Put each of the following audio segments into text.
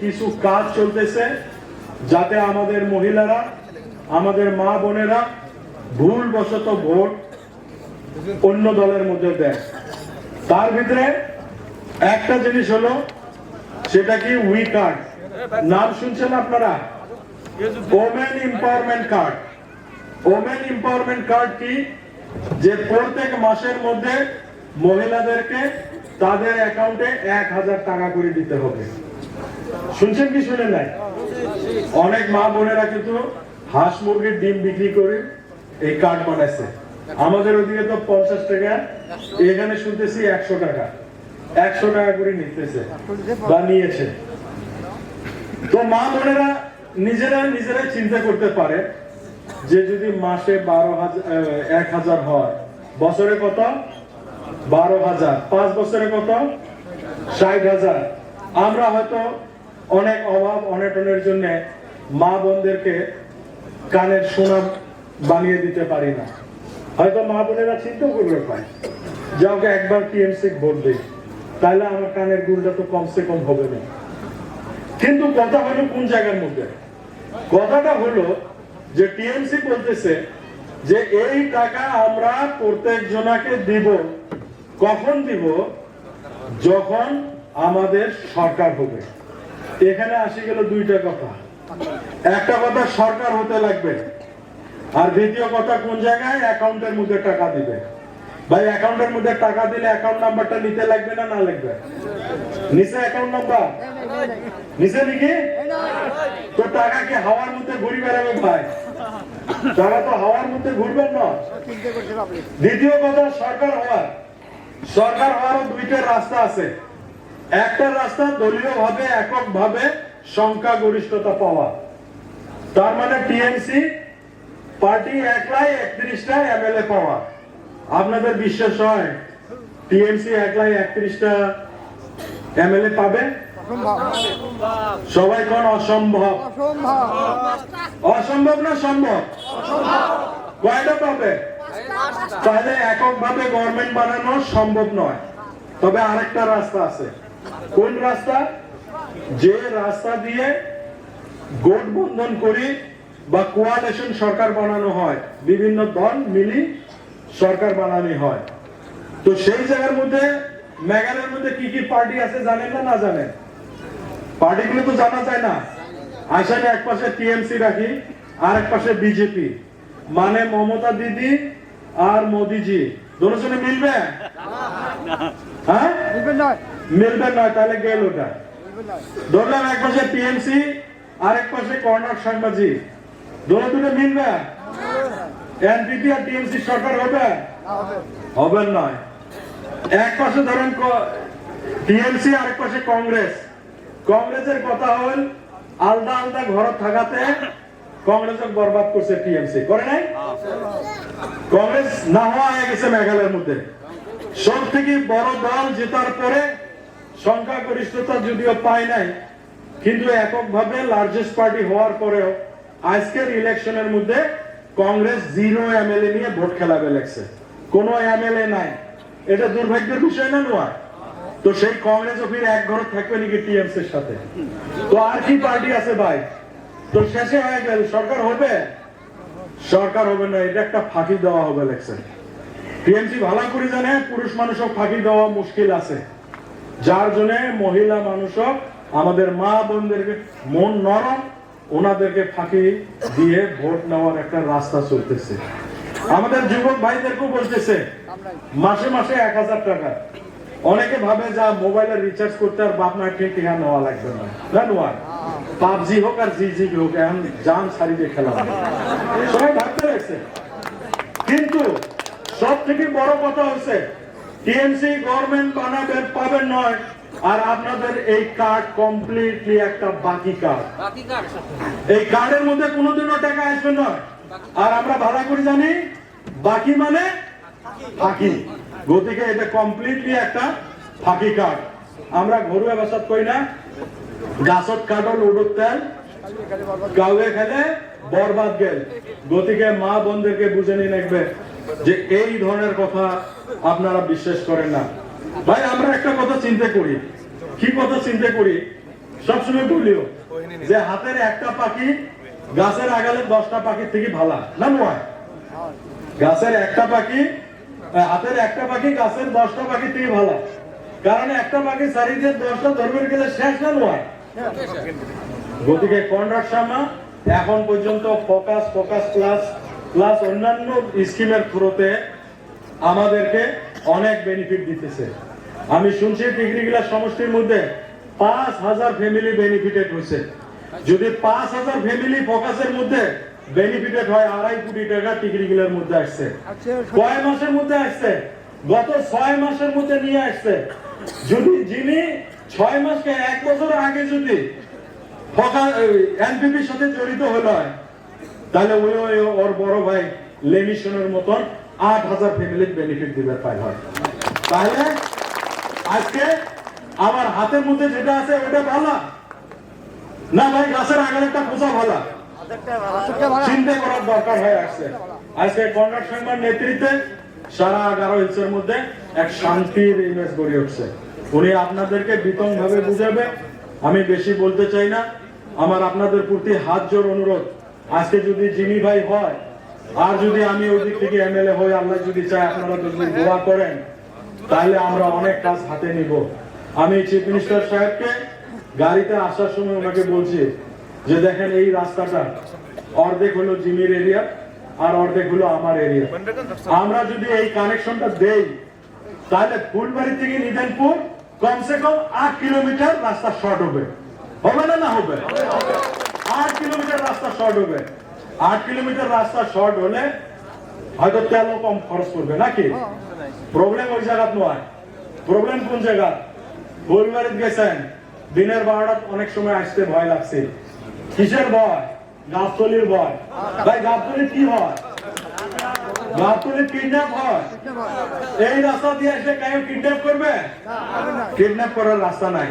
কিছু কাজ চলতেছে যাতে আমাদের মহিলারা, আমাদের মা বোনেরা ভুলবশত ভোট অন্য দলের মধ্যে দেয়। তার ভিতরে একটা জিনিস হলো, সেটা কি উই কার্ড, নাম শুনছেন আপনারা? Women empowerment card. Women empowerment card কি? যে প্রত্যেক মাসের মধ্যে মহিলাদেরকে তাদের অ্যাকাউন্টে 1000 টাকা করে দিতে হবে। শুনছেন কি শুনেন নাই? অনেক মা বোনেরা কিন্তু হাঁস মুরগির ডিম বিক্রি করে এই কার্ড বানাইছে। আমাদের ওদিকে তো 50 টাকা, এখানে শুনতেছি 100 টাকা, 100 টাকা করে নিতেছে বা নিয়েছে। তো মা বোনেরা নিজেরাই চিন্তা করতে পারে যে যদি মাসে 1000 হয়, বছরে কত? 12000, 5 বছরে কত? 60000। আমরা হয়তো অনেক অভাব অনটনের জন্য মা বোনদেরকে কানের সোনা বানিয়ে দিতে পারি না। হয়তো মা বোনেরা চিন্তা করবে পায় যে ওকে একবার টিএমসি ভোট দেই, তাহলে আমার কানের গুলটা তো কমসে কম হবে না। কিন্তু কথা হলো কোন জায়গার মধ্যে? কথাটা হলো যে টিএমসি বলতেছে যে এই টাকা আমরা প্রত্যেক জনাকে দিব। কখন দিব? যখন আমাদের সরকার হবে। এখানে আসি গেল দুইটা কথা। একটা কথা সরকার হতে লাগবে, আর দ্বিতীয় কথা কোন জায়গায়? অ্যাকাউন্টের মধ্যে টাকা দিবে। ভাই অ্যাকাউন্টের মধ্যে টাকা দিলে অ্যাকাউন্ট নাম্বারটা নিতে লাগবে না লাগবে? নিচে অ্যাকাউন্ট নাম্বার নিচে নাকি? তো টাকা কি হাওয়ার মধ্যে ঘুরি বেড়াবে ভাই? টাকা তো হাওয়ার মধ্যে ঘুরবেন না। দ্বিতীয় কথা, সরকার হওয়ার দুইটা রাস্তা আছে। একটা রাস্তা দলীয় ভাবে, একক ভাবে সংখ্যাগরিষ্ঠতা পাওয়া। তার মানে টিএমসি পার্টি একলাই 31টা এমএলএ পাওয়া। আপনাদের বিশ্বাস হয় টিএমসি একলাই 31টা এমএলএ পাবে? সবাই কোন অসম্ভব? অসম্ভব না সম্ভব? কয়টা পাবে? তাহলে এককভাবে গভর্নমেন্ট বানানো সম্ভব নয়। তবে আরেকটা রাস্তা আছে। কোন রাস্তা? যে রাস্তা দিয়ে গঠবন্ধন করি বা কোয়ালিশন সরকার বানানো হয়, বিভিন্ন দল মিলি সরকার বানানো হয়। তো সেই জায়গার মধ্যে মেঘালয়ের মধ্যে কি কি পার্টি আছে জানেন না জানেন? পার্টিগুলো তো জানা যায় না। আসলে এক পাশে টিএমসি রাখি, আর এক পাশে বিজেপি, মানে মমতা দিদি আর মোদিজি দুজনে মিলবে? হ্যাঁ, মিলবে নয়। তাহলে গেল ওটা। ধরলাম এক পাশে টিএমসি আর এক পাশে কর্ণাট শর্মাজি, দুটো মিলবে? এনপিপি আর টিএমসি সরকার হবে? হবে নয়। এক পাশে ধরেন টিএমসি, আরেক পাশে কংগ্রেস। কংগ্রেসের কথা হল আলাদা আলাদা ঘর থাকাতে কংগ্রেসকে বরবাদ করছে টিএমসি, করে নাই? কংগ্রেস না হওয়া হয়ে গেছে মেঘালয়ের মধ্যে। সব থেকে বড় দল জেতার পরে সংখ্যাগরিষ্ঠতা যদিও পায় নাই, কিন্তু এককভাবে লার্জেস্ট পার্টি হওয়ার পরেও আজকের ইলেকশনের মধ্যে কংগ্রেস 0 এমএলএ নিয়ে ভোট খেলাবে লাগছে। কোন এমএলএ নাই। এটা দুর্ভাগ্যের বিষয় না নয়? তো সেই কংগ্রেস ফির এক ঘর থাকবে নাকি টিএমসির সাথে? তো আর কি পার্টি আছে ভাই? তো শেষে হয়ে গেল সরকার হবে? সরকার হবে না, এটা একটা ফাঁকি দেওয়া হবে লাগছে। টিএমসি ভালো করে জানে পুরুষ মানুষও ফাঁকি দেওয়া মুশকিল আছে, যার জন্য মহিলা মানুষও আমাদের মা বোনদেরকে মন নরম, ওনাদেরকে ফাঁকি দিয়ে ভোট নেওয়ার একটা রাস্তা চলতেছে। আমাদের যুবক ভাইদেরকেও বলতেছে মাসে মাসে 1000 টাকা। অনেকে ভাবে যা মোবাইলে রিচার্জ করতে আর বাপ মায়ের থেকে টিকা নেওয়া লাগবে না। পাবজি হোক আর জিজি হোক, এখন জান সারি দিয়ে খেলা সবাই ভাবতে লাগছে। কিন্তু সব থেকে বড় কথা হচ্ছে টিএমসি গভর্নমেন্ট বানাবে পাবেন নয়, আর আপনাদের এই কার্ড কমপ্লিটলি একটা বাকি কার্ড। এই কার্ডের মধ্যে কোনোদিনও টাকা আসবে নয়। আর আমরা ভাড়া করে জানি বাকি মানে ফাঁকি। গতিকে এটা কমপ্লিটলি একটা ফাঁকি কার্ড। আমরা ঘরোয়া ভাষাত কই না, গাছত কাটল উডুত তেল কাউকে খেলে বরবাদ গেল। গতিকে মা বোনদেরকে বুঝে নিয়ে রাখবে যে এই ধরনের কথা আপনারা বিশ্বাস করেন না। ভাই আমরা একটা কথা চিন্তা করি। কি কথা চিন্তা করি? সবসময় বলিও যে হাতের একটা পাখি গাছের আগালে 10টা পাখির থেকে ভালো না নয়। গাছের একটা পাখি হাতের একটা পাখি গাছের 10টা পাখির থেকে ভালো, কারণ একটা পাখি চারিদিকে 10টা ধরবে গেলে শেষ না নয়। গতিকে কনরাড শর্মা এখন পর্যন্ত ফোকাস প্লাস অন্যান্য স্কিমের থ্রুতে আমাদেরকে অনেক বেনিফিট দিতেছে। আমি শুনছি টিকরিগিলা সমষ্টির মধ্যে 5000 ফ্যামিলি বেনিফিটেড হয়েছে। যদি 5000 ফ্যামিলি ফোকাসের মধ্যে বেনিফিটেড হয়, 2.5 কোটি টাকা টিকরিগিলার মধ্যে আসছে। কয় মাসের মধ্যে আসছে? গত 6 মাসের মধ্যে নিয়ে আসছে। যদি যিনি 6 মাসকে 1 বছর আগে যদি এনপিপির সাথে জড়িত হলো তাহলে ওর বড় ভাই লেমিশনের মতন 8000 ফ্যামিলির বেনিফিট দিবে পাই হয়। তাহলে আজকে আমার হাতের মধ্যে যেটা আছে ওটা ভালো না ভাই, গাছের আগের একটা খোঁজা ভালো চিন্তা করার দরকার হয়ে আসছে। আজকে কনরাড শর্মার নেতৃত্বে সারা 11 হিলসের মধ্যে এক শান্তির ইমেজ গড়ে উঠছে। উনি আপনাদেরকে বিতং ভাবে বুঝাবে। আমি বেশি বলতে চাই না। আমার আপনাদের প্রতি হাত জোর অনুরোধ, আজকে যদি জিমি ভাই হয় আর যদি আমি ওই দিক থেকে এমএলএ হই, আল্লাহ যদি চায় আপনারা যদি দোয়া করেন, তাহলে আমরা অনেক কাজ হাতে নিব। আমি চিফ মিনিস্টার সাহেবকে গাড়িতে আসার সময় ওনাকে বলছি যে দেখেন এই রাস্তাটা অর্ধেক হলো জিমির এরিয়া আর অর্ধেক হলো আমার এরিয়া। আমরা যদি এই কানেকশনটা দেই তাহলে ফুলবাড়ি থেকে নিজামপুর কমসে কম 8 কিলোমিটার রাস্তা শর্ট হবে। হবে না? না হবে। 8 কিলোমিটার রাস্তা শর্ট হবে। 8 কিলোমিটার রাস্তা শর্ট হলে হয়তো তেলও কম খরচ করবে নাকি? প্রবলেম ওই জায়গা নয়। প্রবলেম কোন জায়গা? ফুলবাড়িতে গেছেন, দিনের 12টা অনেক সময় আসতে ভয় লাগছে। কিসের ভয়? গাছতলির ভয়। ভাই গাছতলি কি হয়? গাছতলি কিডন্যাপ হয়। এই রাস্তা দিয়ে এসে কেউ কিডন্যাপ করবে? কিডন্যাপ করার রাস্তা নাই।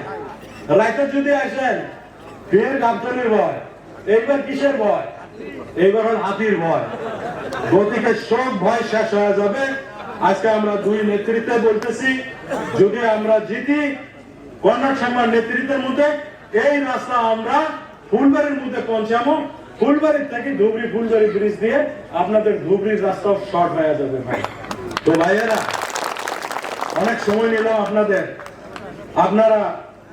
রাইতে যদি আসেন ফের গাছতলির ভয়। এইবার কিসের ভয়? এইবার হল হাতির ভয়। গতিকে সব ভয় শেষ হয়ে যাবে। আজকে আমরা দুই নেতৃত্বে বলতেছি, যদি আমরা জিতি কনরাড শর্মার নেতৃত্বের মধ্যে এই রাস্তা আমরা ফুলবাড়ির মধ্যে পৌঁছাবো। ফুলবাড়ির থেকে ধুবড়ি ফুলবাড়ি ব্রিজ দিয়ে আপনাদের ধুবড়ির রাস্তাও শর্ট হয়ে যাবে ভাই। তো ভাইয়েরা অনেক সময় নিলাম আপনাদের, আপনারা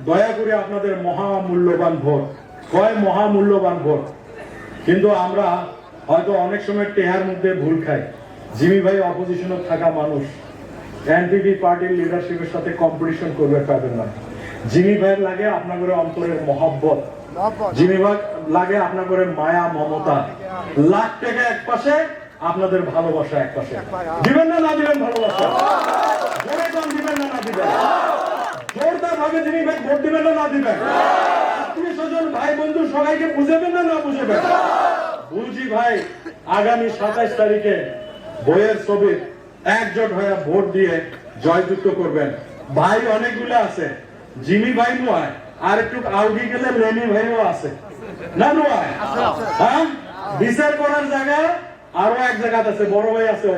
দয়া করে আপনাদের মহামূল্যবান ভোট, মহামূল্যবান ভোট। কিন্তু আমরা হয়তো অনেক সময় টেহার মধ্যে ভুল খাই। জিমি ভাই অপোজিশনে থাকা মানুষ, এনপিপি পার্টির লিডারশিপের সাথে কম্পিটিশন করবে পারবেন না। জিমি ভাইয়ের লাগে আপনাদের অন্তরের মহব্বত, জিমি ভাই লাগে আপনাদের মায়া মমতা। লাখ টাকা এক পাশে, আপনাদের ভালোবাসা এক পাশে। দিবেন না? না দিবেন? ভালোবাসা জোরে কম দিবেন না? না দিবেন? জোরদার ভাবে জিমি ভাই ভোট দিবেন না? না দিবেন? আত্মীয় স্বজন ভাই বন্ধু সবাইকে বুঝাবেন না? না বুঝাবেন? বুঝি ভাই। আগামী 27 তারিখে বইয়ের ছবি একজোট হয়ে ভোট দিয়ে জয়যুক্ত করবেন। ভাই অনেকগুলো আছে, জিমি ভাই নয়, আর একটু আউগি গেলে লেনি ভাইও আছে না নয়? হ্যাঁ, বিচার করার জায়গা আরো এক জায়গা আছে, বড় ভাই আছে।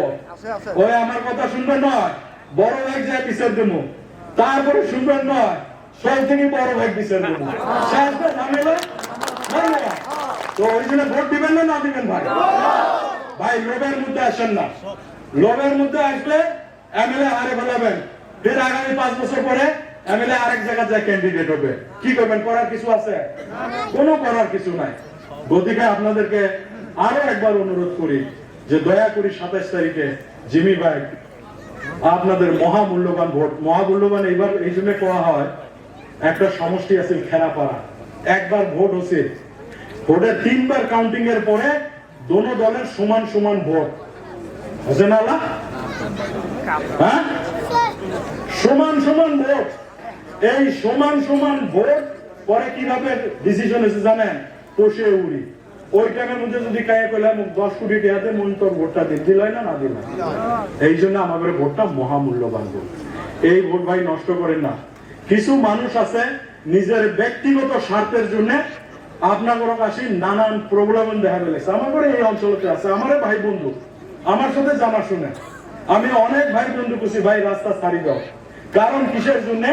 ওই আমার কথা শুনবেন নয়, বড় ভাই যায় বিচার দেব, তারপরে শুনবেন নয় সব থেকে বড় ভাই বিচার দেব। শেষ ঝামেলা। তো ওই জন্য ভোট দিবেন না? না দিবেন? ভাই ভাই লোভের মধ্যে আসেন না। লোভের মধ্যে আসলে এমএলএ হারে ফেলাবেন, ফের আগামী 5 বছর পরে এমএলএ আরেক জায়গায় যায় ক্যান্ডিডেট হবে। কি করবেন? করার কিছু আছে? কোনো করার কিছু নাই। গতিকে আপনাদেরকে আরো একবার অনুরোধ করি যে দয়া করি 27 তারিখে জিমি ভাই আপনাদের মহামূল্যবান ভোট, মহামূল্যবান এইবার এই জন্য কোয়া হয়, একটা সমষ্টি আছে খেরাপাড়া, একবার ভোট হচ্ছে, ভোটের 3 বার কাউন্টিং এর পরে দোনো দলের সমান সমান ভোট হচ্ছে না? হ্যাঁ, সমান সমান ভোট। এই সমান সমান ভোট পরে কিভাবে ডিসিশন হয়েছে জানেন? কষে উড়ি। ওই টাইমের মধ্যে যদি কায়ে কইলাম 10 কোটি টাকাতে মন তোর ভোটটা দিল না? না দিল। এই জন্য আমাদের ভোটটা মহামূল্যবান ভোট। এই ভোট ভাই নষ্ট করেন না। কিছু মানুষ আছে নিজের ব্যক্তিগত স্বার্থের জন্য আপনাদের কাছে নানান প্রবলেম দেখা ফেলেছে। আমার এই অঞ্চলতে আছে আমার ভাই বন্ধু, আমার সাথে জানা শুনে আমি অনেক ভাই বন্ধু খুশি, ভাই রাস্তা ছাড়ি দাও। কারণ কিসের জন্য?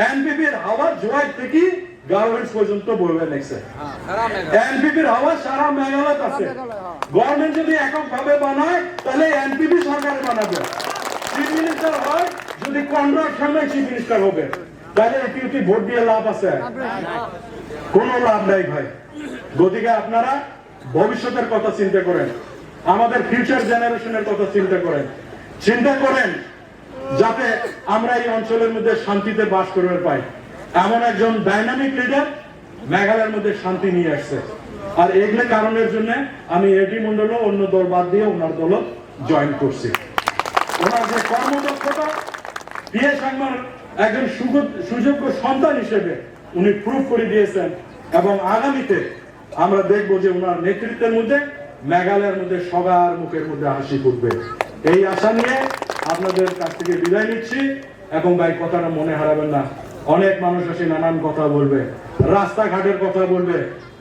এনপিপির হাওয়া জোয়ার থেকে গার্মেন্টস পর্যন্ত বইবে নেছে এনপিপির হাওয়া সারা মেঘালয় আছে গভর্নমেন্ট যদি এককভাবে বানায় তাহলে এনপিপি সরকার বানাবে চিফ মিনিস্টার হয় যদি কন্ট্রাক্ট সামনে চিফ মিনিস্টার হবে তাহলে এটি ভোট দিয়ে লাভ আছে কোনো লাভ নাই ভাই গতিকে আপনারা ভবিষ্যতের কথা চিন্তা করেন আমাদের ফিউচার জেনারেশনের কথা চিন্তা করেন যাতে আমরা এই অঞ্চলের মধ্যে শান্তিতে বাস করতে পাই এমন একজন ডাইনামিক লিডার মেঘালয়ের মধ্যে শান্তি নিয়ে আসছে আর এগুলো কারণের জন্য আমি এটি মন্ডল অন্য দল বাদ দিয়ে ওনার দল জয়েন করছি ওনার যে কর্মদক্ষতা পিএ সাংমার একজন সুযোগ্য সন্তান হিসেবে উনি প্রুফ করে দিয়েছেন এবং আগামীতে আমরা দেখব যে ওনার নেতৃত্বের মধ্যে মেঘালয়ের মধ্যে সবার মুখের মধ্যে হাসি ফুটবে এই আশা নিয়ে আপনাদের কাছ থেকে বিদায় নিচ্ছি এবং ভাই কথাটা মনে হারাবেন না অনেক মানুষ আসে নানান কথা বলবে রাস্তাঘাটের কথা বলবে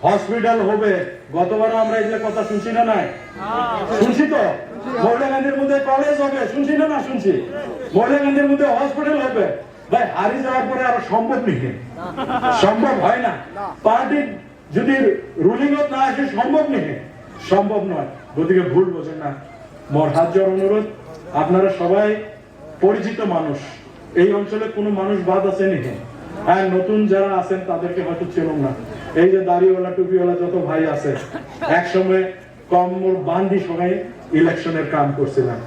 হসপিটাল হবে গতবার আমরা এগুলো কথা শুনছি না নাই শুনছি তো মহিলাগান্ধীর মধ্যে কলেজ হবে শুনছি না শুনছি মহিলাগান্ধীর মধ্যে হসপিটাল হবে ভাই হারিয়ে যাওয়ার পরে আরো সম্ভব নেই সম্ভব হয় না পার্টি যদি রুলিং না আসে সম্ভব নয় গতিকে ভুল বোঝেন না মোর হাত জোর অনুরোধ আপনারা সবাই পরিচিত মানুষ এই অঞ্চলে কোনো মানুষ বাদ আছে নাকি হ্যাঁ নতুন যারা আছেন তাদেরকে হয়তো চেনুন না এই যে দাড়িওয়ালা টুপিওয়ালা যত ভাই আছে একসময় কম বান্দি সবাই ইলেকশনের কাম করছিলাম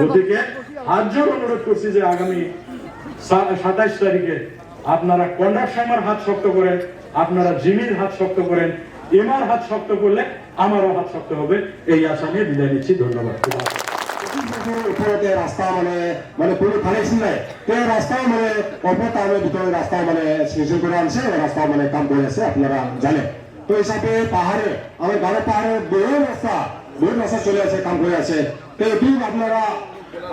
গতিকে হাত জোর অনুরোধ করছি যে আগামী 27 তারিখে আপনারা কন্ডাক্ট সামার হাত শক্ত করেন আপনারা জিমির হাত শক্ত করেন এমার হাত শক্ত করলে আমারও হাত শক্ত হবে এই আশা নিয়ে বিদায় নিচ্ছি ধন্যবাদ উপরতে রাস্তা মানে কোনো কানেকশন নাই রাস্তা অল্প টাইমের ভিতরে রাস্তা সেশন করে আনছে রাস্তা কাম করে আছে আপনারা জানেন তো হিসাবে পাহাড়ে আমার গাড়ি পাহাড়ে বহু রাস্তা চলে আছে কাম করে আছে তো এটি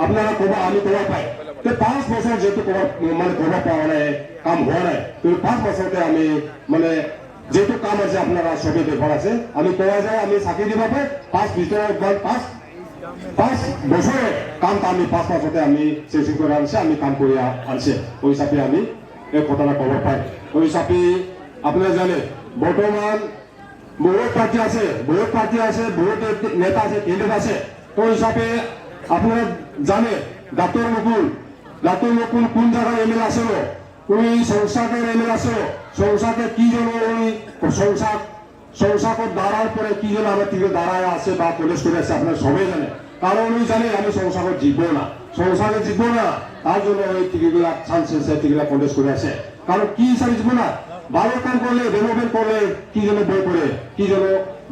আপনারা কবা আমি কবা পাই তো 5 বছর যেহেতু কবা পাওয়া নাই কাম হওয়া নাই তো 5 বছরতে আমি যেহেতু কাম আছে আপনারা সবই দেখবার আছে আমি কয়া যায় আমি চাকরি দিব পাই 5 বছরে কাম আমি 5 বছরতে আমি সেশন করে আনছে আমি কাম করে আনছে ওই হিসাবে আমি এই ঘটনা খবর পাই ওই হিসাবে আপনারা জানে বর্তমান বহুত পার্টি আছে বহুত নেতা আছে কেন্দ্র আছে তো হিসাবে আপনারা জানে ডাক্তার মুকুল কোন জায়গায় এমএলএ আসল ওই সংসদের এমএলএ আসল সংসদে কি জন্য ওই সংসদ দাঁড়ার পরে কি জন্য আমার থেকে দাঁড়ায় আছে বা প্রদেশ করে আছে আপনারা সবাই জানে কারণ ওই জানে আমি সংসদে জিতবো না তার জন্য ওই টিকিগুলা চান্সেস টিকিগুলা প্রদেশ করে আছে কারণ কি হিসাবে জিতবো না ভালো কাম করলে ডেভেলপমেন্ট করলে কি জন্য বই করে কি জন্য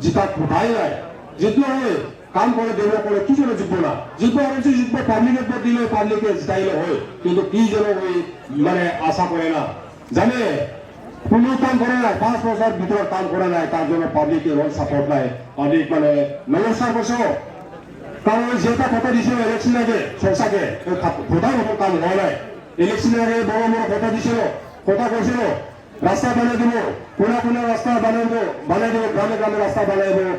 জিতা কোথায় যায় জিতলে হয় কাম করে ডেভেলপ করে কি জন্য জিতবো না জিতবো পাবলিকের ভোট দিলে পাবলিকে জিতাইলে হয় কিন্তু কি জন্য ওই আশা করে না জানে কোনো কাম করে না 5 বছর ভিতরে কাম করে নাই তার জন্য পাবলিকের রোল সাপোর্ট নাই পাবলিক নমস্কার করছো কারণ যেটা কথা দিয়েছিল ইলেকশন আগে সংসদে প্রধান মতো কাম হওয়া নাই ইলেকশন আগে বড় কথা দিয়েছিল কথা করছিল রাস্তা বানিয়ে দিব কোনা রাস্তা বানিয়ে দেবো গ্রামে রাস্তা বানিয়ে দেবো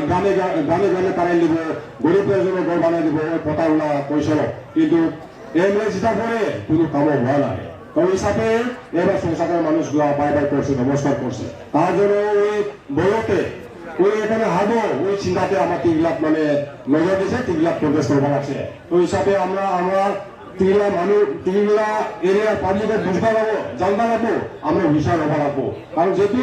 গ্রামে তারাই দিব গরিবের জন্য ঘর বানিয়ে দিব ওই কথাগুলা কইছিল কিন্তু এমএলএ জিতার পরে কোনো কাম হওয়া নাই তো হিসাবে এবার সংসদের মানুষগুলা বাই করছে নমস্কার করছে তার জন্য ওই বইতে ওই এখানে হাবো ওই চিন্তাতে আমার 3 লাখ নজর দিয়েছে 3 লাখ প্রবেশ করবার আছে তো হিসাবে আমরা 3 লাখ এরিয়ার পাবলিকের বুঝতে পারবো জানতে পারবো আমরা হিসাব হবার রাখবো কারণ যেহেতু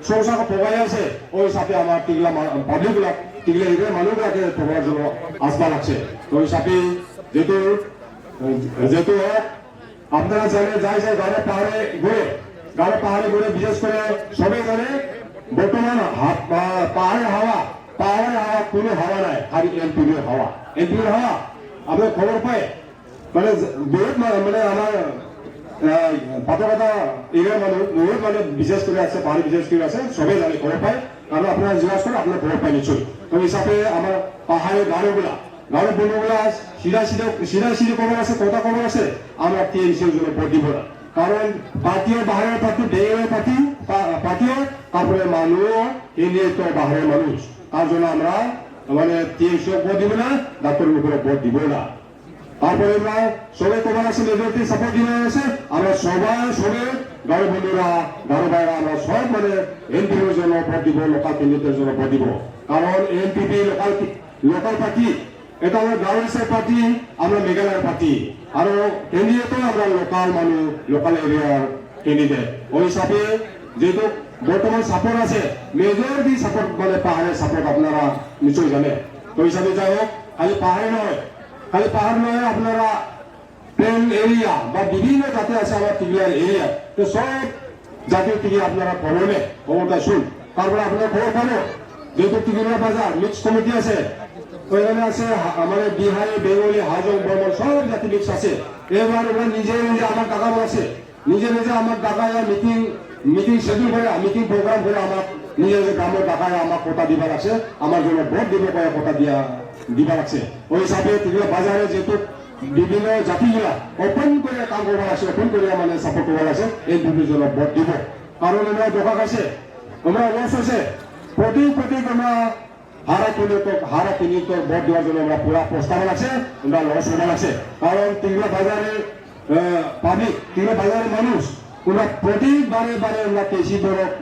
সংসার প্রবাহ আছে ওই হিসাবে আমার 3 লাখ পাবলিকগুলা 3 লাখ এরিয়ার মানুষগুলাকে প্রবাহের জন্য আসবা লাগছে তো হিসাবে যেহেতু আপনারা জানে যাই গাড়ি পাহাড়ে ঘুরে বিশেষ করে সবাই জানে বর্তমান পাহাড়ের হাওয়া কোনো হাওয়া নাই খালি এমপির হাওয়া আপনার খবর পায় বহুত আমার পাতা এরিয়ার মানুষ বহুত বিশেষ করে আছে পাহাড়ি বিশেষ করে আছে সবাই জানে খবর পায় কারণ আপনারা জিজ্ঞাসা করে আপনার খবর পায় নিশ্চয়ই তো হিসাবে আমার পাহাড়ের গাড়িগুলা সিধা খবর আছে কথা খবর আছে আমরা টিএমসির জন্য ভোট দিব না কারণ পার্টিও বাহারের পার্টি ডেয়ের পার্টিও তারপরে মানুষ এলিয়ে তো বাহারের মানুষ তার জন্য আমরা টিএমসি ভোট দিব না ডাক্তারের উপরে ভোট দিব না তারপরে আমরা সবাই তোমার আছে মেজরিটি সাপোর্ট দিয়ে আছে আমরা সবাই গাড়ি বন্ধুরা গাড়ি ভাইরা আমরা সব মানে এনপিপির জন্য ভোট দিব লোকাল ক্যান্ডিডেটের জন্য ভোট দিব কারণ এনপিপি লোকাল পার্টি এটা আমরা গাঁওয়ের পার্টি আমরা মেঘালয়ের পার্টি আর ক্যান্ডিডেটও আমরা লোকাল মানুষ লোকাল এরিয়ার ক্যান্ডিডেট ওই হিসাবে যেহেতু বর্তমান সাপোর্ট আছে মেজরিটি সাপোর্ট মানে পাহাড়ের সাপোর্ট আপনারা নিশ্চয়ই জানেন তো হিসাবে যাই হোক খালি পাহাড় নয় আপনারা প্লেন এরিয়া বা বিভিন্ন জাতি আছে আমার টিগলার এরিয়া তো সব জাতীয় টিগি আপনারা খবরটা শুন তারপরে আপনারা খবর পাবো যেহেতু টিগিরা বাজার মিক্স কমিটি আছে ওইখানে আছে আমাদের বিহারি বেঙ্গলি হাজং বর্মন সব জাতি মিক্স আছে এবার ওরা নিজে আমার টাকা আছে নিজে আমার টাকায় মিটিং শিডিউল করে মিটিং প্রোগ্রাম করে আমার নিজের গ্রামের টাকায় আমার কোটা দিবার আছে আমার জন্য ভোট দিবে কয়েক কোটা দিবার আছে ওই হিসাবে টিগলা বাজারে যেহেতু বিভিন্ন জাতিগুলা ওপেন করে কাম করবার আছে ওপেন করে মানে সাপোর্ট করবার আছে এই দুটির জন্য ভোট দিব কারণ আমরা দেখা গেছে আমরা লস হয়েছে প্রতীক আমরা হারা কিনি তো ভোট দেওয়ার জন্য আমরা পুরা প্রস্তাব আছে আমরা লস হবার আছে কারণ টিগলা বাজারে পাবলিক টিগলা বাজারের মানুষ আমরা প্রতিবারে আমরা কেসি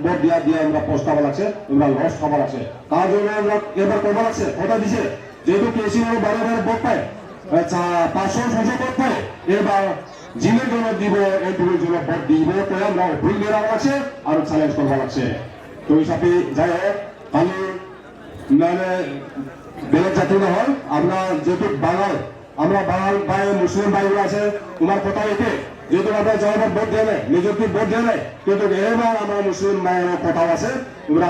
ভোট দিয়ে আমরা প্রস্তাব আছে আমরা লস খাবার আছে তার জন্য আমরা এবার করবার আছে কথা দিছে যেহেতু কেসি বারে ভোট পায় 500-600 ভোট পায় এবার জিনের জন্য দিব এনপিপির জন্য ভোট দিব তো আমরা ভুল দেওয়া আছে আর চ্যালেঞ্জ করবার আছে তো হিসাবে যাই হোক খালি মানে বেলেগ জাতি নহয় আমরা যেহেতু আমরা বাঙাল ভাই মুসলিম ভাইগুলো আছে তোমার কথা এতে যেহেতু আমরা জনগণ ভোট দেয় নাই মেজরিটি ভোট দেয় নাই কিন্তু এবার আমরা মুসলিম ভাইয়ের কথাও আছে তোমরা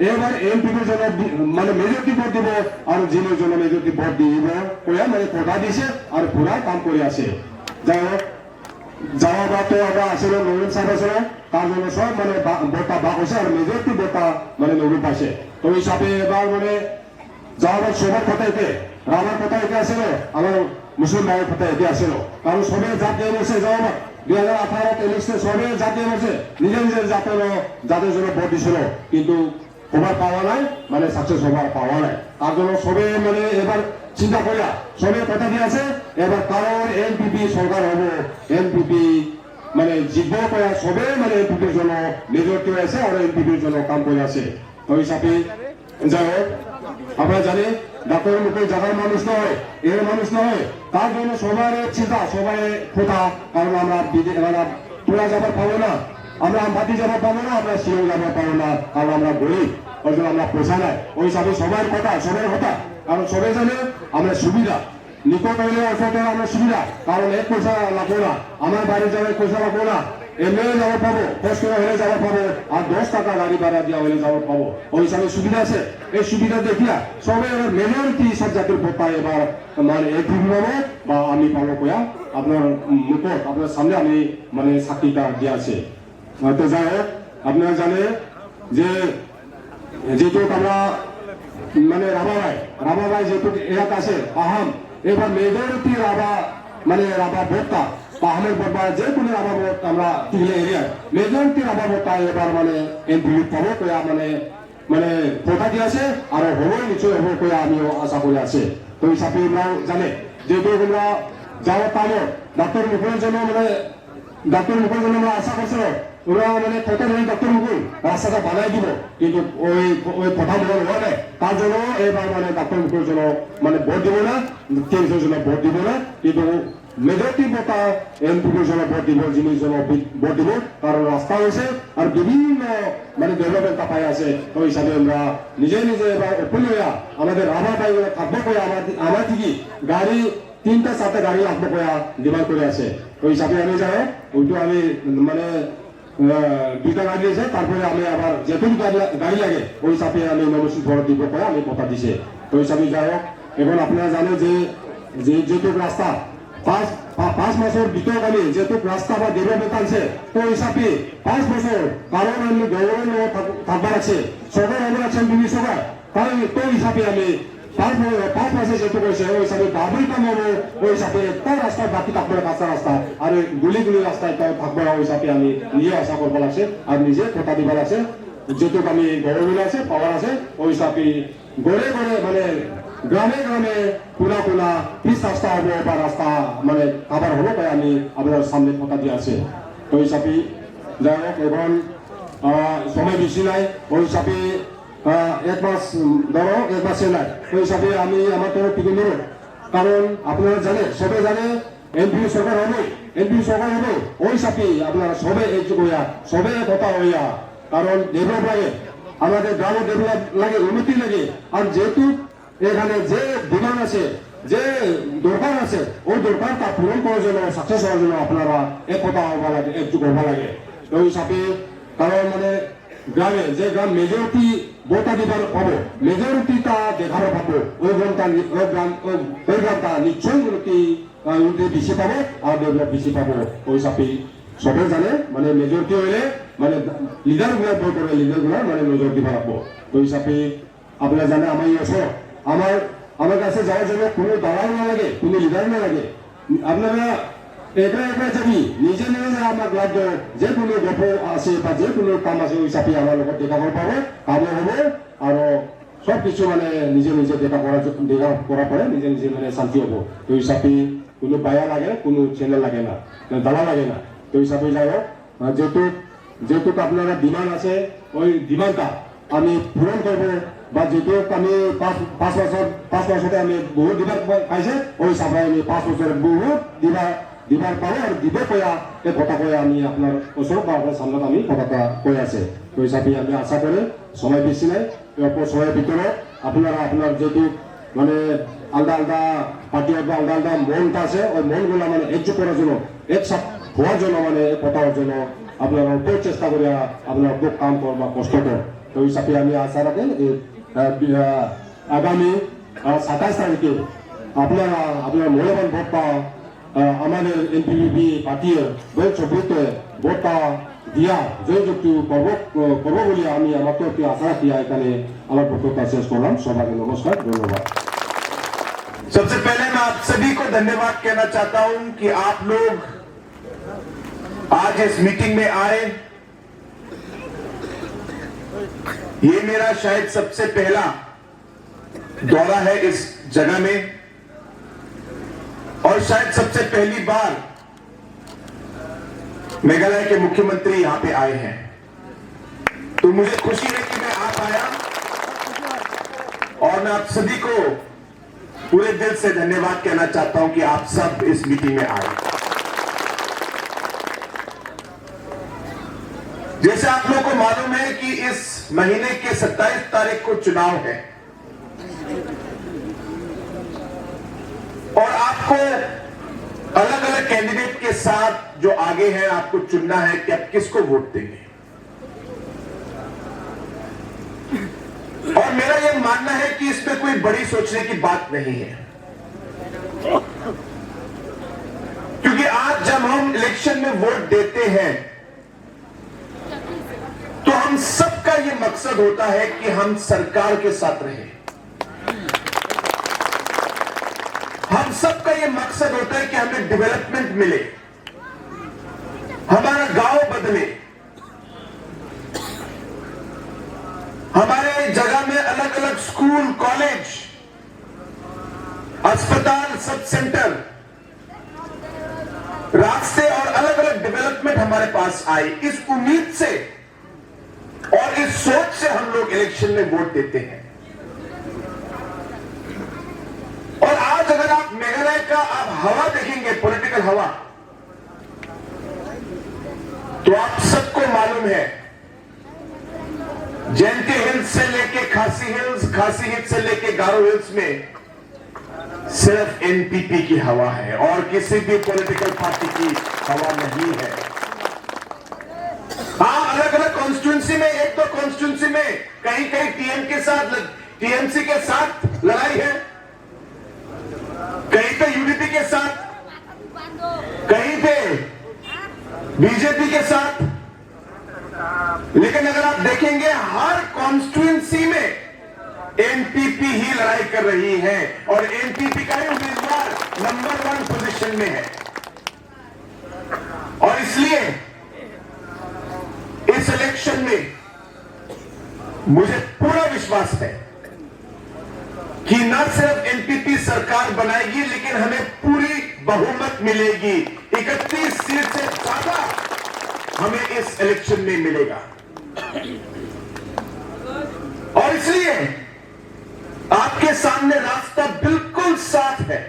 এবার এমপির জন্য মানে মেজরিটি ভোট দিব আর জিনের জন্য মেজরিটি ভোট দিব মানে কথা দিছে আর পুরা কাম করে আছে যাই হোক যাওয়া বা তো আমরা আসলে নবীন সাহেব আসলে তার জন্য সব মানে ভোটটা ভাগ হয়েছে আর মেজরিটি ভোটটা মানে নবীন পাইছে তো হিসাবে এবার মানে যাওয়ার সবার কথা এতে রামার কথা এতে আসলো আমার মুসলিম ভাইয়ের কথা এতে আসলো কারণ সবাই জাত দিয়ে বসে যাওয়া 2018 ইলেকশনে সবাই জাত দিয়ে বসে নিজের জাতের জন্য ভোট দিছিল কিন্তু খবর পাওয়া নাই মানে সাকসেস হবার পাওয়া নাই তার জন্য সবে মানে এবার চিন্তা করিয়া সবে কথা দিয়ে আছে এবার কারণ এনপিপি সরকার হবো এনপিপি মানে জিতব কয়া সবে মানে এনপিপির জন্য মেজরিটি হয়েছে আর এনপিপির জন্য কাম করে আছে তো হিসাবে যাই হোক আমরা জানি ডাক্তারের মুখে জায়গার মানুষ নয় এর মানুষ নয় তার জন্য সবার চিন্তা সবাই খোঁটা কারণ আমরা তোলা যাবার পাবো না আমরা আমবাতি যাবার পাবো না আমরা শিও যাবার পাবো না কারণ আমরা গরিব ওই জন্য আমরা পোষা নাই ওই হিসাবে সবার কথা কারণ সবাই জানে আমরা সুবিধা নিকট হইলে অসুবিধা আমরা সুবিধা কারণ এক পয়সা লাগবো না আমার বাড়ি যাবে পয়সা লাগবো না এমনি যাবার পাবো কষ্ট হলে যাবার পাবো আর 10 টাকা গাড়ি ভাড়া দিয়া হলে যাবার পাবো ওই হিসাবে সুবিধা আছে এই সুবিধা দেখিয়া সবাই এবার মেজরিটি সব জাতির ভোট পায় এবার মানে এনপিপি পাবো বা আমি পাবো কয়া আপনার মুখত আপনার সামনে আমি মানে সাক্ষীটা দিয়ে আছে তো যাই হোক আপনারা জানে যে যেহেতু আমরা মানে রাবা ভাই যেহেতু এলাকা আছে আহাম এবার মেজরিটি রাবা ভোটটা পাহাড়ের ভোট বা যে কোনো রাবা ভোট আমরা টিগলা এরিয়া মেজরিটি রাবা ভোটটা এবার মানে এমপি পাবো কয়া মানে কথা দিয়ে আছে আর হবই নিশ্চয় হবো কয়া আমিও আশা করে আছে তো হিসাবে আমরাও জানে যেহেতু আমরা যাওয়ার পাবো ডাক্তার মুখের জন্য আমরা আশা করছিল ওরা মানে কত ডাক্তার মুকুল রাস্তাটা বানাই দিব কিন্তু ওই কথা বলার হওয়া নাই তার জন্য এবার মানে ডাক্তার মুখের জন্য মানে ভোট দিব না কেন্দ্রের জন্য ভোট দিব না কিন্তু মেজরিটি ভোটা এমপির জন্য ভোট দিব জিনিস জন্য ভোট দিব কারণ রাস্তা হয়েছে আর বিভিন্ন মানে ডেভেলপমেন্ট পাই আছে ওই হিসাবে আমরা নিজে এবার ওপেন হইয়া আমাদের রাভা পাই থাকবো করে আমার থেকে গাড়ি 3-4টা গাড়ি লাগবো কয়া ডিমান্ড করে আছে ওই হিসাবে আমি যাই ওইটু আমি মানে 2টা গাড়ি আছে তারপরে আমি আবার যেটুকু গাড়ি লাগে ওই হিসাবে আমি নমস্কার ভোট দিব কয়া আমি কথা দিছে ওই হিসাবে যাই হোক এখন আপনারা জানে যে যেটুক রাস্তা 5 মাসের ভিতরকালে যেটুক রাস্তা বা ডেভেলপমেন্ট আছে তো হিসাবে 5 বছর কারণ আমি গভর্নমেন্ট থাকবার আছে সরকার আমার আছেন বিভিন্ন সরকার তাই তো হিসাবে আমি 5 মাসে যেটুকু হয়েছে ওই হিসাবে ডাবল কাম হবে ওই হিসাবে একটা রাস্তা বাকি থাকবে কাঁচা রাস্তা আর গুলি রাস্তায় থাকবে ওই হিসাবে আমি নিজে আশা করবার আছে আর নিজে কথা দিবার আছে যেটুক আমি গভর্নমেন্ট আছে পাওয়ার আছে ওই হিসাবে গড়ে মানে গ্রামে গ্রামে কোনা কোনা পিচ রাস্তা হব বা রাস্তা মানে কাভার হব তাই আমি আপনার সামনে কথা দিয়ে আছে তো হিসাবে যাই হোক এখন সময় বেশি নাই ওই হিসাবে এক মাস ধরো এক মাসে নাই ওই হিসাবে আমি আমার তরফ থেকে নেব কারণ আপনারা জানে সবাই জানে এমপি সরকার হবে ওই হিসাবে আপনারা সবে একযোগ হইয়া সবে কথা হইয়া কারণ ডেভেলপ লাগে আমাদের গ্রামে ডেভেলপ লাগে উন্নতি লাগে আর যেহেতু এখানে যে ডিমান্ড আছে যে দরকার আছে ওই দরকারটা পূরণ করার জন্য সাকসেস হওয়ার জন্য আপনারা এক কথা হওয়া লাগে একযোগ হওয়া লাগে ওই হিসাবে কারণ মানে গ্রামে যে গ্রাম মেজরিটি ভোটা দিবার পাবো মেজরিটিটা দেখার পাবো ওই গ্রামটা নিশ্চয়ই উন্নতি বেশি পাবো আর ডেভেলপ বেশি পাবো ওই হিসাবে সবাই জানে মানে মেজরিটি হইলে মানে লিডার গুলা ভোট করে লিডার গুলা মানে মেজরিটি বাড়াবো ওই হিসাবে আপনারা জানে আমার আমার কাছে যাওয়ার জন্য কোনো দালাল না লাগে কোনো লিডার না লাগে আপনারা এটা যাবি নিজে নিজে আমার লাগবে যে কোনো গল্প আছে বা যে কোনো কাম আছে ওই হিসাবে আমার লগত দেখা করে পাবো কামে হবে আর সব কিছু মানে নিজে নিজে দেখা করার পরে নিজে নিজে মানে শান্তি হবো তো হিসাবে কোনো বায়া লাগে কোনো ছেলে লাগে না দালা লাগে না তো হিসাবে যাই হোক যেহেতু আপনারা ডিমান্ড আছে ওই ডিমান্ডটা আমি পূরণ করবো বা যেহেতু আমি পাঁচ বছরে আমি বহুত দিবার পাইছে ওই হিসাবে আমি 5 বছরে বহুত দিবার পাবো আর দিবে কয়া এই কথা কয়ে আমি আপনার ওসব বা আপনার সামনে আমি কথাটা কয়ে আছে তো হিসাবে আমি আশা করে সময় বেশি নাই অল্প সময়ের ভিতরে আপনারা আপনার যেহেতু মানে আলাদা আলাদা পার্টি আলাদা আলাদা মনটা আছে ওই মনগুলো মানে একযোগ করার জন্য একসাথ হওয়ার জন্য মানে কথা হওয়ার জন্য আপনারা অল্প চেষ্টা করিয়া আপনার খুব কাম কর বা কষ্ট কর তো হিসাবে আমি আশা রাখি আগামী 27 তারিখে আপনারা মূল্যবান ভোটটা আমাদের এনপিপি পার্টির বই ছবিতে ভোটটা দিয়া জয়যুক্তি করবো বলে আমি আমার তো একটি আশা রাখি এখানে আমার বক্তব্য শেষ করলাম সবাইকে নমস্কার ধন্যবাদ सबसे पहले मैं आप सभी को धन्यवाद कहना चाहता हूं कि आप लोग आज इस मीटिंग में आए ये मेरा शायद सबसे पहला दौरा है इस जगह में और शायद सबसे पहली बार मेघालय के मुख्यमंत्री यहां पे आए हैं तो मुझे खुशी है कि मैं आ पाया और मैं आप सभी को पूरे दिल से धन्यवाद कहना चाहता हूं कि आप सब इस मीटिंग में आए। जैसे आप लोगों को मालूम है कि इस महीने के 27 तारीख को चुनाव है और आपको अलग अलग कैंडिडेट के साथ जो आगे हैं आपको चुनना है कि आप किसको वोट देंगे और मेरा यह मानना है कि इसमें कोई बड़ी सोचने की बात नहीं है क्योंकि आज जब हम इलेक्शन में वोट देते हैं तो हम सबका यह मकसद होता है कि हम सरकार के साथ रहें हम सबका यह मकसद होता है कि हमें डेवलपमेंट मिले हमारा गांव बदले हमारे जगह में अलग अलग स्कूल कॉलेज अस्पताल सब सेंटर रास्ते और अलग अलग डेवलपमेंट हमारे पास आए इस उम्मीद से और इस सोच से हम लोग इलेक्शन में वोट देते हैं और आज अगर आप मेघालय का आप हवा देखेंगे पॉलिटिकल हवा तो आप सबको मालूम है जयंती हिल्स से लेके खासी हिल्स से लेके गारो हिल्स में सिर्फ एनपीपी की हवा है और किसी भी पॉलिटिकल पार्टी की हवा नहीं है। हाँ अलग अलग कॉन्स्टिट्यूंसी में एक तो कॉन्स्टिट्यूंसी में कहीं कहीं टीएमसी के साथ लड़ाई है कहीं पे यूडीपी के साथ कहीं पे बीजेपी के साथ लेकिन अगर आप देखेंगे हर कॉन्स्टिट्यूंसी में एनपीपी ही लड़ाई कर रही है और एनपीपी का ही उम्मीदवार नंबर 1 पोजीशन में है और इसलिए इस इलेक्शन में मुझे पूरा विश्वास है कि न सिर्फ एनपीपी सरकार बनाएगी लेकिन हमें पूरी बहुमत मिलेगी। 31 सीट से ज्यादा हमें इस इलेक्शन में मिलेगा। और इसलिए आपके सामने रास्ता बिल्कुल साफ है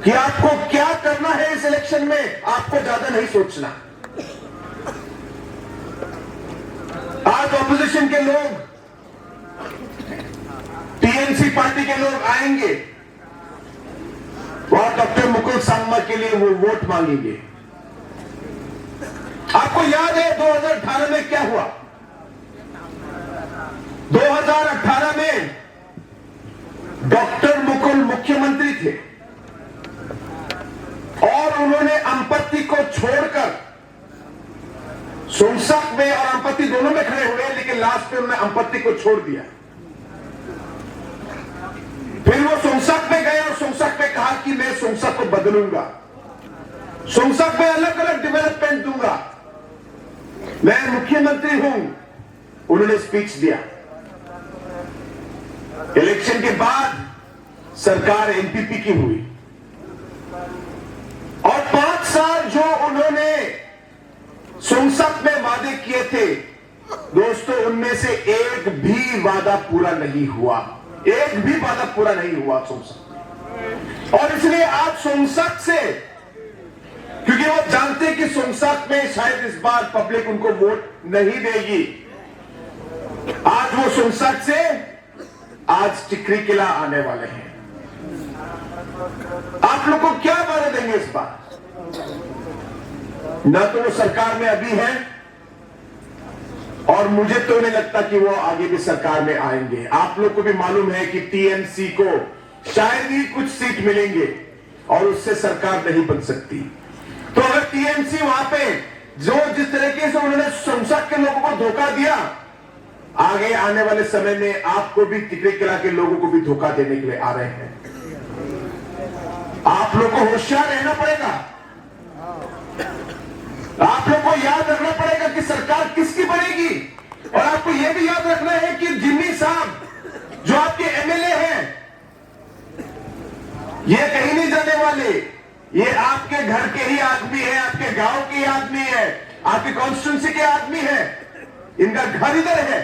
कि आपको क्या करना है इस इलेक्शन में। आपको ज्यादा नहीं सोचना। आज ऑपोजिशन के लोग, टीएमसी पार्टी के लोग आएंगे और डॉक्टर मुकुल सांगमा के लिए वो वोट मांगेंगे। आपको याद है 2018 में क्या हुआ? 2018 में डॉक्टर मुकुल मुख्यमंत्री थे और उन्होंने अंपत्ति को छोड़कर सोनसक में और अंपत्ति दोनों में खड़े हुए, लेकिन लास्ट में उन्होंने अंपत्ति को छोड़ दिया। फिर वो सोनसक में गए और सोनसक में कहा कि मैं सोनसक को बदलूंगा, सोनसक में अलग अलग डेवलपमेंट दूंगा, मैं मुख्यमंत्री हूं। उन्होंने स्पीच दिया। इलेक्शन के बाद सरकार एनपीपी की हुई और 5 साल जो उन्होंने सोनसक में वादे किए थे, दोस्तों उनमें से एक भी वादा पूरा नहीं हुआ। एक भी वादा पूरा नहीं हुआ सोनसक। और इसलिए आज सोनसक से, क्योंकि वो जानते हैं कि सोनसक में शायद इस बार पब्लिक उनको वोट नहीं देगी, आज वो सोनसक से आज टिकरी किला आने वाले हैं। आप लोग को क्या वादे देंगे इस बार? ना तो वो सरकार में अभी है और मुझे तो नहीं लगता कि वो आगे भी सरकार में आएंगे। आप लोग को भी मालूम है कि टीएमसी को शायद ही कुछ सीट मिलेंगे और उससे सरकार नहीं बन सकती। तो अगर टीएमसी वहां पे जो जिस तरीके से उन्होंने सोनसक के लोगों को धोखा दिया, आगे आने वाले समय में आपको भी टिकरी किला के लोगों को भी धोखा देने के लिए आ रहे हैं। आप लोग को होशियार रहना पड़ेगा। आप लोग को याद रखना पड़ेगा कि सरकार किसकी बनेगी। और आपको यह भी याद रखना है कि जिम्मी साहब जो आपके एमएलए हैं, ये कहीं नहीं जाने वाले। ये आपके घर के ही आदमी है, आपके गांव के ही आदमी है, आपकी कॉन्स्टिट्यूंसी के आदमी है। इनका घर इधर है।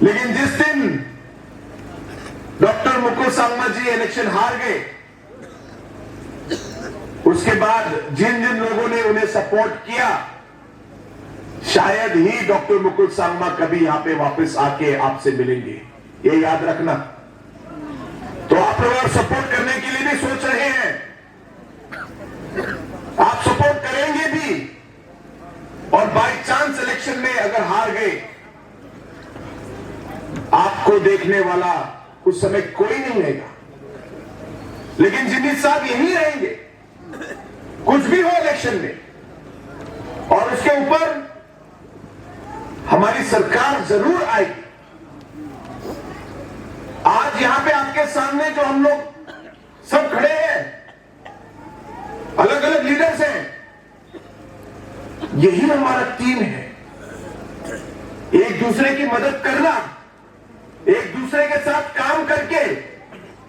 लेकिन जिस दिन डॉक्टर मुकुल सांगमा जी इलेक्शन हार गए, उसके बाद जिन जिन लोगों ने उन्हें सपोर्ट किया, शायद ही डॉक्टर मुकुल सांगमा कभी यहां पे वापस आके आपसे मिलेंगे। ये याद रखना। तो आप लोग और सपोर्ट करने के लिए भी सोच रहे हैं, आप सपोर्ट करेंगे भी और बाय चांस इलेक्शन में अगर हार गए, आपको देखने वाला उस समय कोई नहीं रहेगा। लेकिन जिम्मी साहब यहीं रहेंगे कुछ भी हो इलेक्शन में, और उसके ऊपर हमारी सरकार जरूर आएगी। आज यहां पे आपके सामने जो हम लोग सब खड़े हैं, अलग अलग लीडर्स हैं, यही हमारा टीम है। एक दूसरे की मदद करना, एक दूसरे के साथ काम करके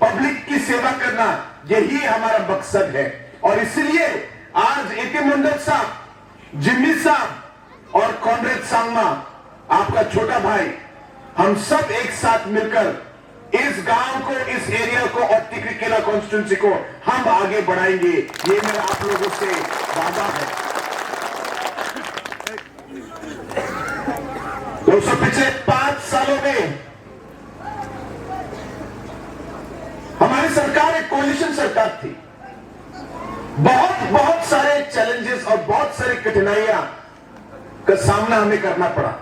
पब्लिक की सेवा करना, यही हमारा मकसद है। और इसलिए आज एके मंडल साहब, जिम्मी साहब और कॉमरेड सांगमा, आपका छोटा भाई, हम सब एक साथ मिलकर इस गांव को, इस एरिया को और टिकरी किला कॉन्स्टिट्यूंसी को हम आगे बढ़ाएंगे। ये मेरा आप लोगों से वादा है। दोस्तों, पिछले 5 सालों में हमारी सरकार एक कोalition सरकार थी। बहुत सारे चैलेंजेस और बहुत सारी कठिनाइयां का सामना हमें करना पड़ा,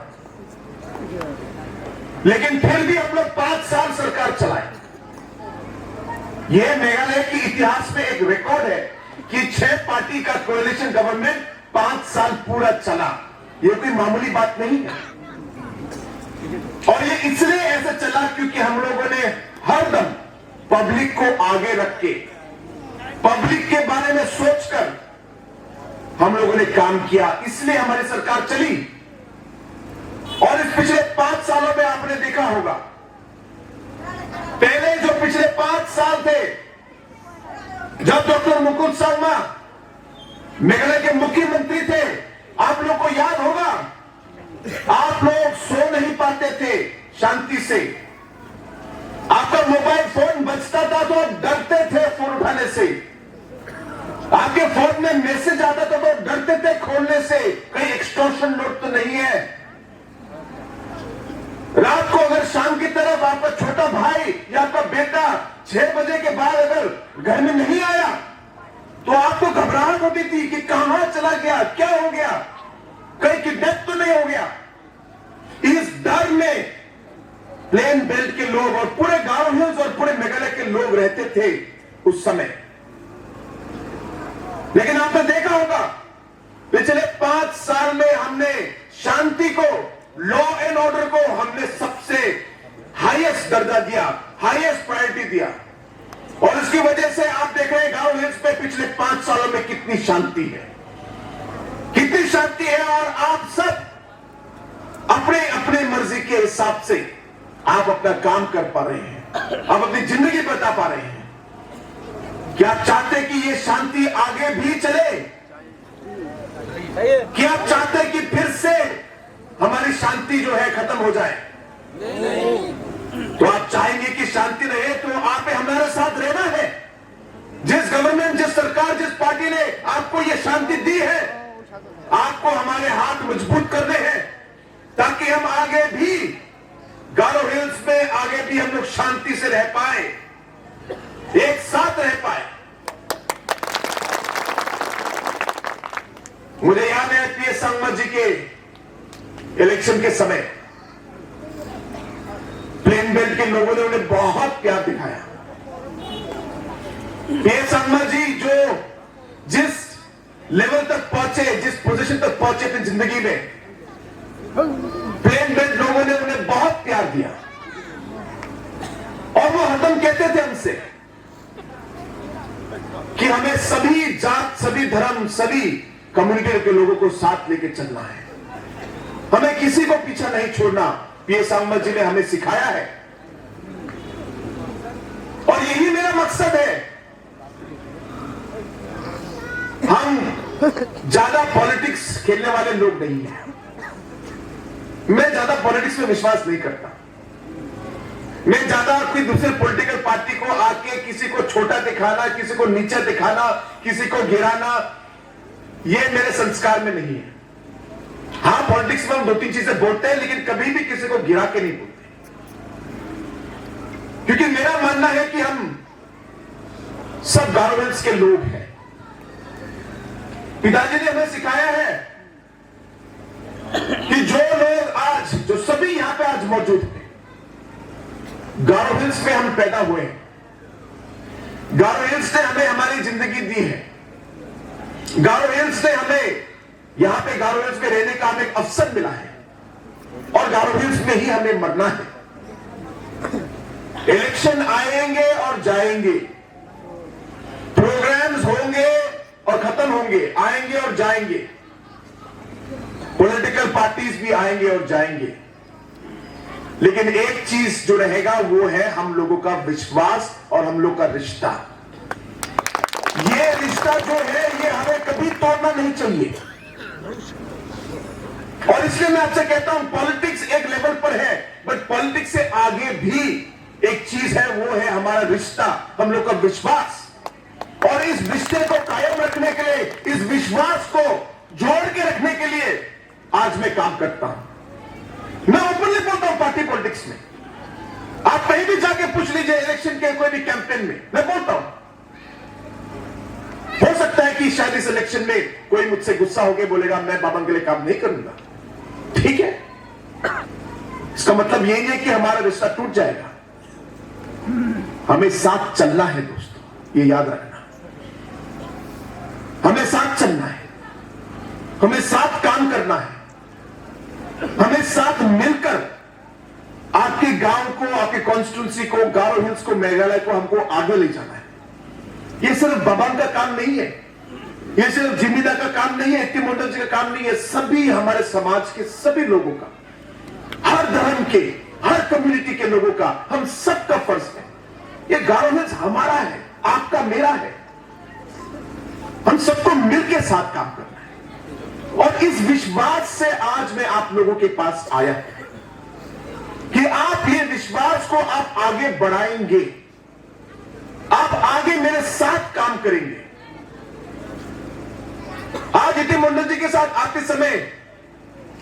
लेकिन फिर भी हम लोग 5 साल सरकार चलाए। यह मेघालय के इतिहास में एक रिकॉर्ड है कि 6 पार्टी का कोalition गवर्नमेंट 5 साल पूरा चला। यह कोई मामूली बात नहीं है। और ये इसलिए ऐसा चला क्योंकि हम लोगों ने हरदम पब्लिक को आगे रख के, पब्लिक के बारे में सोचकर हम लोगों ने काम किया। इसलिए हमारी सरकार चली। और इस पिछले 5 सालों में आपने देखा होगा पिछले 5 साल थे जब डॉक्टर मुकुल शर्मा मेघालय के मुख्यमंत्री थे। आप लोग को याद होगा, आप लोग सो नहीं पाते थे शांति से। आपका मोबाइल फोन बजता था तो डरते थे फोन उठाने से। आपके फोन में मैसेज आता था तो डरते थे खोलने से, कहीं एक्सटॉर्शन नोट तो नहीं है। रात को अगर शाम की तरफ आपका छोटा भाई या आपका बेटा 6 बजे के बाद अगर घर में नहीं आया तो आपको घबराहट होती थी कि कहां चला गया, क्या हो गया, कहीं किडनैप तो नहीं हो गया। इस डर में प्लेन बेल्ट के लोग और पूरे गांव हिल्स और पूरे मेघालय के लोग रहते थे उस समय। लेकिन आपने देखा होगा पिछले 5 साल में हमने शांति को, लॉ एंड ऑर्डर को हमने सबसे हाईएस्ट दर्जा दिया, हाईएस्ट प्रायोरिटी दिया। और इसकी वजह से आप देख रहे हैं गांव हिल्स पे पिछले 5 सालों में कितनी शांति है, कितनी शांति है। और आप सब अपने अपने मर्जी के हिसाब से आप अपना काम कर पा रहे हैं, आप अपनी जिंदगी बता पा रहे हैं। क्या आप चाहते कि ये शांति आगे भी चले? क्या आप चाहते कि फिर से हमारी शांति जो है खत्म हो जाए? तो आप चाहेंगे कि शांति रहे तो आप हमारे साथ रहना है। जिस गवर्नमेंट, जिस सरकार, जिस पार्टी ने आपको ये शांति दी है, आपको हमारे हाथ मजबूत करने हैं ताकि हम आगे भी गारो हिल्स में आगे भी हम लोग शांति से रह पाए, एक साथ रह पाए। मुझे याद है पीएस संगमा जी के इलेक्शन के समय प्लेन बेल्ट के लोगों ने उन्हें बहुत प्यार दिखाया। पीएस संगमा जी जो जिस लेवल तक पहुंचे, जिस पोजीशन तक पहुंचे अपनी जिंदगी में, प्लेन बेल्ट लोगों ने उन्हें बहुत प्यार दिया। और वो हरदम कहते थे हमसे कि हमें सभी जात, सभी धर्म, सभी कम्युनिटी के लोगों को साथ लेके चलना है, हमें किसी को पीछा नहीं छोड़ना। पीएस संगमा जी ने हमें सिखाया है और यही मेरा मकसद है। हम ज्यादा पॉलिटिक्स खेलने वाले लोग नहीं हैं। मैं ज्यादा पॉलिटिक्स में विश्वास नहीं करता। मैं ज्यादा कोई दूसरे पॉलिटिकल पार्टी को आके किसी को छोटा दिखाना, किसी को नीचा दिखाना, किसी को गिराना, ये मेरे संस्कार में नहीं है। हाँ, पॉलिटिक्स में हम 2-3 चीजें बोलते हैं लेकिन कभी भी किसी को गिरा के नहीं बोलते, क्योंकि मेरा मानना है कि हम सब गारो हिल्स के लोग हैं। पिताजी ने हमें सिखाया है कि जो लोग आज, जो सभी यहां पे आज मौजूद हैं, गारो हिल्स में हम पैदा हुए हैं। गारो हिल्स ने हमें हमारी जिंदगी दी है। गारो हिल्स ने हमें यहां पे गारो हिल्स में रहने का हमें अवसर मिला है और गारो हिल्स में ही हमें मरना है। इलेक्शन आएंगे और जाएंगे, प्रोग्राम्स होंगे और खत्म होंगे, आएंगे और जाएंगे, पॉलिटिकल पार्टीज भी आएंगे और जाएंगे, लेकिन एक चीज जो रहेगा वो है हम लोगों का विश्वास और हम लोग का रिश्ता। ये रिश्ता जो है ये हमें कभी तोड़ना नहीं चाहिए। और इसलिए मैं आपसे कहता हूं, पॉलिटिक्स एक लेवल पर है, बट पॉलिटिक्स से आगे भी एक चीज है, वो है हमारा रिश्ता, हम लोग का विश्वास। और इस रिश्ते को कायम रखने के लिए, इस विश्वास को जोड़ के रखने के लिए आज मैं काम करता हूं। मैं ओपनली बोलता हूं पार्टी पॉलिटिक्स में। आप कहीं भी जाके पूछ लीजिए इलेक्शन के कोई भी कैंपेन में, मैं बोलता हूं। हो सकता है कि शायद इस इलेक्शन में कोई मुझसे गुस्सा होकर बोलेगा मैं बाबा के लिए काम नहीं करूंगा, ठीक है। इसका मतलब यही है कि हमारा रिश्ता टूट जाएगा। हमें साथ चलना है दोस्तों, ये याद रखना। हमें साथ चलना है, हमें साथ काम करना है, हमें साथ मिलकर आपके गांव को, आपके कॉन्स्टिट्यूंसी को, गारो हिल्स को, मेघालय को हमको आगे ले जाना है। ये सिर्फ बाबा का काम नहीं है, ये सिर्फ जिम्मेदार का काम नहीं है, इत्तिमोटन जी का काम नहीं है, सभी हमारे समाज के सभी लोगों का, हर धर्म के, हर कम्युनिटी के लोगों का, हम सबका फर्ज है ये गारो हिल्स हमारा है, आपका, मेरा है। हम सबको मिलकर साथ काम करना है। और इस विश्वास से आज मैं आप लोगों के पास आया कि आप ये विश्वास को आप आगे बढ़ाएंगे, आप आगे मेरे साथ काम करेंगे। आज इति मंडल जी के साथ आते समय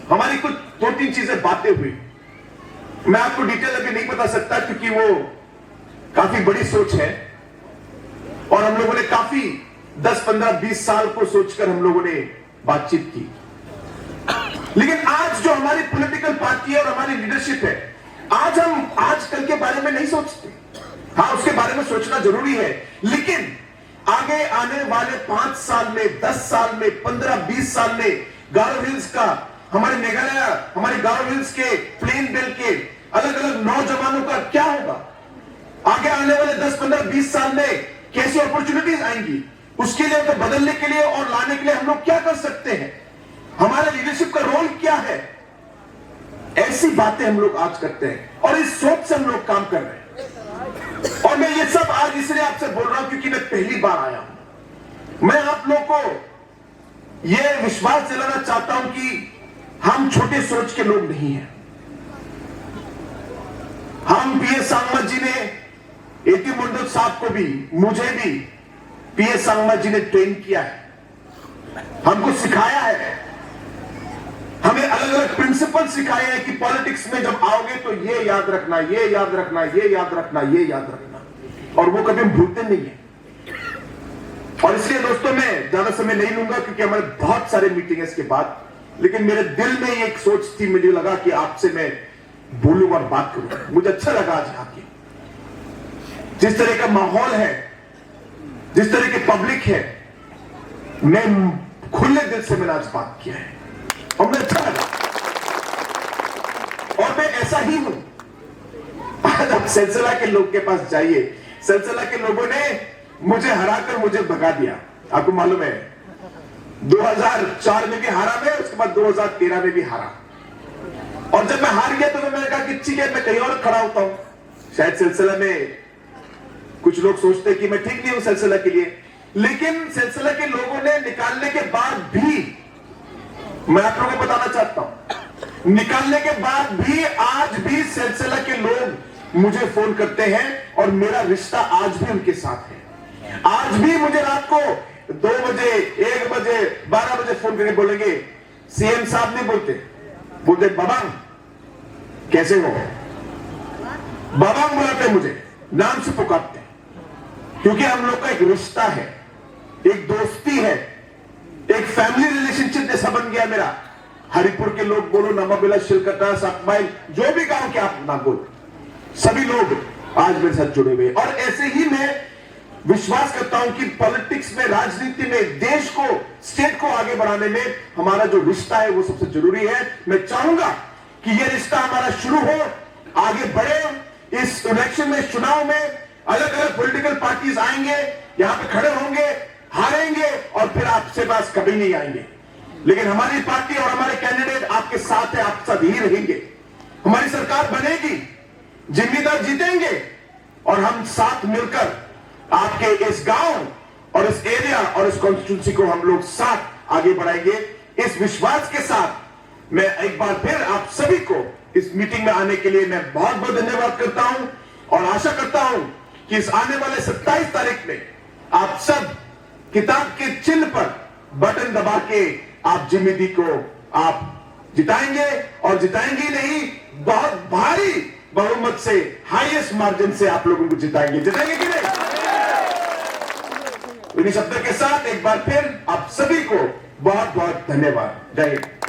हमारी कुछ 2-3 चीजें बातें हुई। मैं आपको डिटेल अभी नहीं बता सकता क्योंकि वो काफी बड़ी सोच है और हम लोगों ने काफी 10, 15, 20 साल को सोचकर हम लोगों ने बातचीत की। लेकिन आज जो हमारी पॉलिटिकल पार्टी है और हमारी लीडरशिप है, आज हम आजकल के बारे में नहीं सोचते। हाँ, उसके बारे में सोचना जरूरी है, लेकिन आगे आने वाले 5 साल में, 10 साल में, 15, 20 साल में गारो हिल्स का, हमारे मेघालय, हमारे गारो हिल्स के, प्लेन बेल्ट के अलग अलग नौजवानों का क्या होगा? आगे आने वाले 10, 15, 20 साल में कैसी अपॉर्चुनिटीज आएंगी? उसके लिए तो बदलने के लिए और लाने के लिए हम लोग क्या कर सकते हैं? हमारे लीडरशिप का रोल क्या है? ऐसी बातें हम लोग आज करते हैं और इस सोच से हम लोग काम कर रहे हैं। और मैं ये सब आज इसलिए आपसे बोल रहा हूं क्योंकि मैं पहली बार आया हूं। मैं आप लोग को यह विश्वास दिलाना चाहता हूं कि हम छोटे सोच के लोग नहीं हैं। हम पीएस सांगमा जी ने, इति मंडल साहब को भी, मुझे भी पीएस सांगमा जी ने ट्रेन किया है, हमको सिखाया है, हमें अलग अलग प्रिंसिपल सिखाए हैं कि पॉलिटिक्स में जब आओगे तो ये याद रखना, ये याद रखना, ये याद रखना, ये याद रखना, और वो कभी हम भूलते नहीं है। और इसलिए दोस्तों मैं ज्यादा समय नहीं लूंगा क्योंकि हमारे बहुत सारे मीटिंग है इसके बाद, लेकिन मेरे दिल में एक सोच थी, मुझे लगा कि आपसे मैं बोलूं और बात करूं। मुझे अच्छा लगा आज यहाँ के जिस तरह का माहौल है, जिस तरह की पब्लिक है, मैं खुले दिल से मैंने आज बात किया है और मुझे अच्छा लगा। और मैं ऐसा ही हूं। आज आप सिलसिला के लोग के पास जाइए, सिलसिला के लोगों ने मुझे हराकर मुझे भगा दिया। आपको मालूम है 2004 में भी हारा मैं, उसके बाद 2013 में भी हारा। और जब मैं हार गया तो मैंने कहा कि ठीक है, मैं कहीं और खड़ा होता हूं। शायद सिलसिला में कुछ लोग सोचते हैं कि मैं ठीक नहीं हूं सिलसिला के लिए, लेकिन सिलसिला के लोगों ने निकालने के बाद भी, मैं आप लोगों को बताना चाहता हूं, निकालने के बाद भी आज भी सिलसिला के लोग मुझे फोन करते हैं और मेरा रिश्ता आज भी उनके साथ है। आज भी मुझे रात को 2 बजे, 1 बजे, 12 बजे फोन करके बोलेंगे, सीएम साहब नहीं बोलते बाबांग कैसे हो, बाबांग बुलाते मुझे, नाम से पुकारते हैं, क्योंकि हम लोग का एक रिश्ता है, एक दोस्ती है, एक फैमिली रिलेशनशिप जैसा बन गया मेरा। हरिपुर के लोग बोलो, नमाबिला, शिलकटा, सकमाइल, जो भी गांव के आप नाम बोलो, सभी लोग आज मेरे साथ जुड़े हुए। और ऐसे ही मैं विश्वास करता हूं कि पॉलिटिक्स में, राजनीति में, देश को, स्टेट को आगे बढ़ाने में हमारा जो रिश्ता है वो सबसे जरूरी है। मैं चाहूंगा कि यह रिश्ता हमारा शुरू हो, आगे बढ़े। इस इलेक्शन में, चुनाव में अलग अलग पॉलिटिकल पार्टीज आएंगे, यहां पे खड़े होंगे, हारेंगे और फिर आपसे पास कभी नहीं आएंगे, लेकिन हमारी पार्टी और हमारे कैंडिडेट आपके साथ है, आपके साथ ही रहेंगे। हमारी सरकार बनेगी, जिम्मेदार जीतेंगे और हम साथ मिलकर आपके इस गांव और इस एरिया और इस कॉन्स्टिट्यूंसी को हम लोग साथ आगे बढ़ाएंगे। इस विश्वास के साथ मैं एक बार फिर आप सभी को इस मीटिंग में आने के लिए मैं बहुत बहुत धन्यवाद करता हूं और आशा करता हूं कि इस आने वाले 27 तारीख में आप सब किताब के चिन्ह पर बटन दबा के आप जिम्मेदी को आप जिताएंगे, और जिताएंगे नहीं, बहुत भारी बहुमत से, हाईएस्ट मार्जिन से आप लोगों को जिताएंगे कि नहीं? इन्हीं शब्दों के साथ एक बार फिर आप सभी को बहुत बहुत धन्यवाद। जय हिंद।